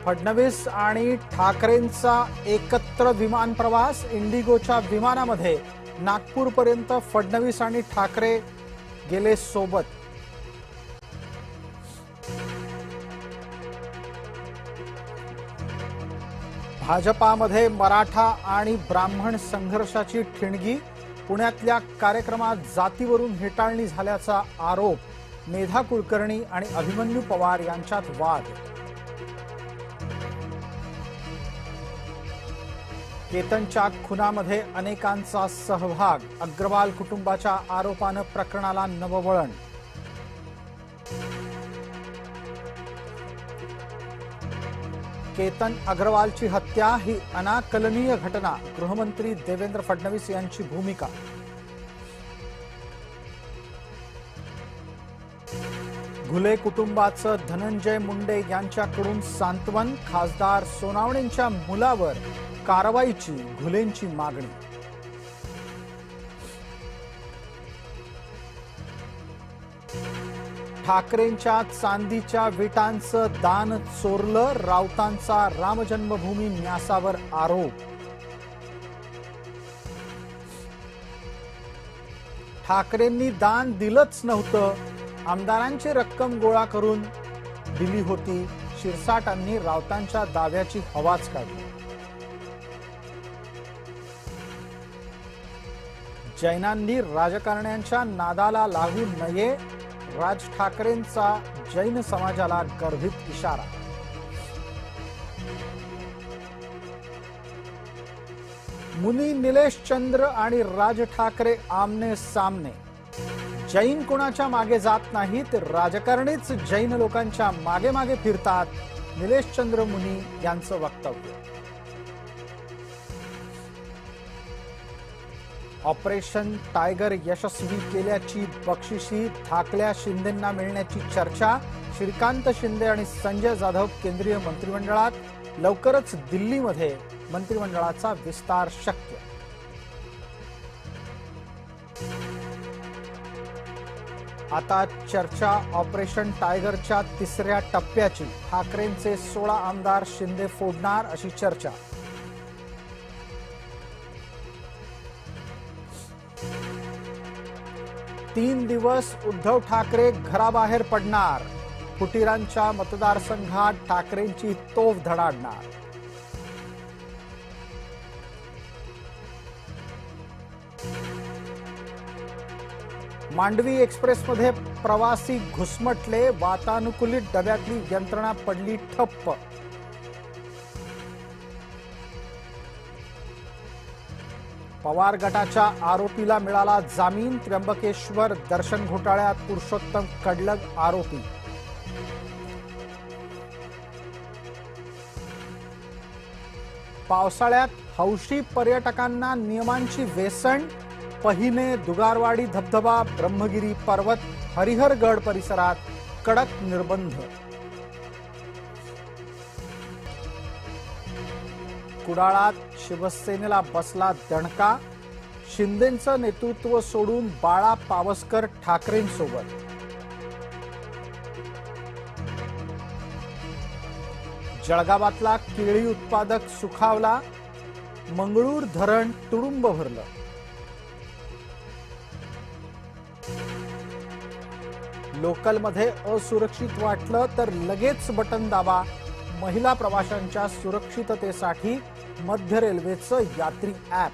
फडणवीस आणि ठाकरेंचा एकत्र विमान प्रवास। इंडिगोच्या विमानामध्ये नागपूरपर्यंत फडणवीस आणि ठाकरे गेले सोबत। भाजपामध्ये मराठा आणि ब्राह्मण संघर्षाची ठिणगी। पुण्यातल्या कार्यक्रमात जातीवरून हेटाळणी झाल्याचा आरोप। मेधा कुलकर्णी आणि अभिमन्यू पवार यांच्यात वाद। केतनच्या खुनामध्ये अनेकांचा सहभाग। अग्रवाल कुटुंबाच्या आरोपानं प्रकरणाला नववळण। केतन अग्रवालची हत्या ही अनाकलनीय घटना। गृहमंत्री देवेंद्र फडणवीस यांची भूमिका। घुले कुटुंबाचं धनंजय मुंडे यांच्याकडून सांत्वन। खासदार सोनावणेंच्या मुलावर कारवाईची घुलेंची मागणी। ठाकरेंच्या चांदीच्या विटांचं दान चोरलं। राऊतांचा रामजन्मभूमी न्यासावर आरोप। ठाकरेंनी दान दिलंच नव्हतं, आमदारांची रक्कम गोळा करून दिली होती। शिरसाटांनी राऊतांच्या दाव्याची हवाच काढली। जैनांनी राजकारण्यांच्या नादाला लागू नये। राज ठाकरेंचा जैन समाजाला गर्भित इशारा। मुनी निलेश चंद्र आणि राज ठाकरे आमने सामने। जैन कोणाच्या मागे जात नाहीत, राजकारणीच जैन लोकांच्या मागे मागे फिरतात। निलेश चंद्र मुनी यांचं वक्तव्य। ऑपरेशन टायगर यशस्वी केल्याची बक्षिसी धाकल्या शिंदेंना मिळण्याची चर्चा। श्रीकांत शिंदे आणि संजय जाधव केंद्रीय मंत्रिमंडळात। लवकरच दिल्लीमध्ये मंत्रिमंडळाचा विस्तार शक्य। आता चर्चा ऑपरेशन टायगरच्या तिसऱ्या टप्प्याची। ठाकरेंचे 16 आमदार शिंदे फोडणार अशी चर्चा। तीन दिवस उद्धव ठाकरे घराबाहेर पडणार। फुटीरांच्या मतदारसंघात ठाकरेंची तोफ धडाडणार। मांडवी एक्सप्रेसमध्ये प्रवासी घुसमटले। वातानुकूलित डब्यातली यंत्रणा पडली ठप्प। पवार गटाच्या आरोपीला मिळाला जामीन। त्र्यंबकेश्वर दर्शन घोटाळ्यात पुरुषोत्तम कडलग आरोपी। पावसाळ्यात हौशी पर्यटकांना नियमांची वेसण। पहिने, दुगारवाडी धबधबा, ब्रह्मगिरी पर्वत, हरिहरगड परिसरात कडक निर्बंध। कुडाळात शिवसेनेला बसला दणका। शिंदेंचं नेतृत्व सोडून बाळा पावसकर ठाकरेंसोबत। जळगावातला केळी उत्पादक सुखावला। मंगळूर धरण तुडुंब भरलं। लोकलमध्ये असुरक्षित वाटलं तर लगेच बटन दाबा। महिला प्रवाशांच्या सुरक्षिततेसाठी मध्य रेल्वेचं यात्री ॲप।